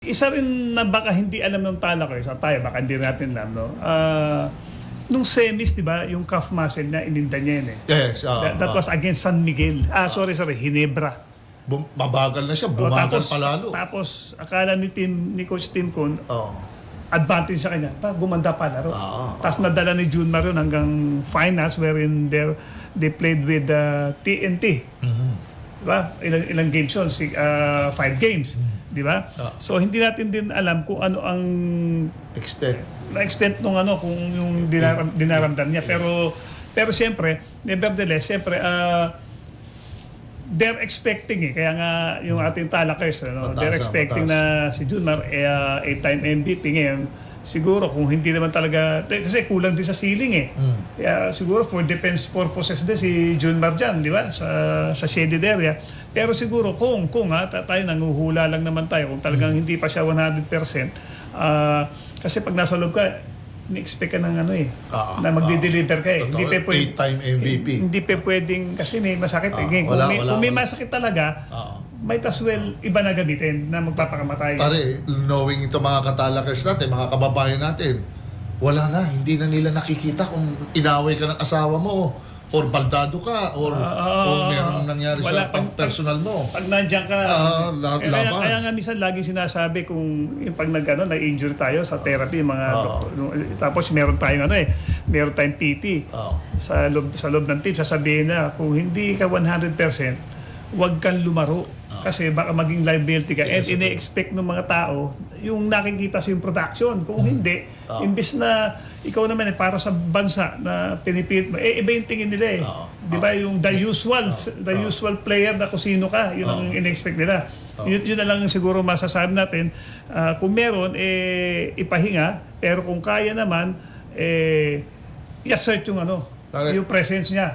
Isa rin na baka hindi alam ng Talakers, at tayo baka hindi natin alam, no? Nung semis, di ba, yung calf muscle niya, ininda niya yun eh. Yes. That was against San Miguel. Sorry, Ginebra. Mabagal na siya, bumagal pa lalo. Tapos, akala ni Coach Tim Con, Oh. advantage sa kanya. Gumanda pa laro. Tapos nadala ni June Marion hanggang finals wherein they played with TNT. Diba? Ilang games yun? 5 games. Diba? So hindi natin din alam kung ano ang extent nung ano, kung yung dinaramdam niya. Pero siyempre, nevertheless, siyempre, they're expecting kaya nga yung ating Talakers, they're expecting na si Junmar 8-time MVP ngayon. Siguro kung hindi naman talaga, kasi kulang din sa ceiling kaya siguro for defense purposes din si Junmar dyan, di ba? Sa shaded area. Pero siguro kung tayo nanguhula lang naman tayo, kung talagang hindi pa siya 100%, kasi pag nasa loob ka, ni-expect ka ng na magdi-deliver ka Hindi pa pwedeng 8-time MVP. Hindi pa pwedeng, kasi may masakit kung may masakit talaga, might as well iba na gamitin na magpapakamatay. Pare, knowing ito mga katalakers natin, mga kababayan natin, wala na, hindi na nila nakikita kung inaway ka ng asawa mo or baldado ka or merong nangyari sa personal mo. Pag nandiyan ka, kaya nga minsan lagi sinasabi kung yung pag na-injury tayo sa therapy, mga doktor, tapos meron tayong meron tayong PT sa loob ng team, sasabihin na kung hindi ka 100%, huwag kang lumaro. Kasi baka maging liability ka. And ine-expect ng mga tao yung nakikita sa yung production. Kung hindi, imbis na ikaw naman para sa bansa na pinipilit mo, iba yung tingin nila Di ba? Yung the usual player na kung sino ka, yun ang ine-expect nila. Yun na lang siguro masasabi natin. Kung meron, ipahinga. Pero kung kaya naman, i-assert yung yung presence niya.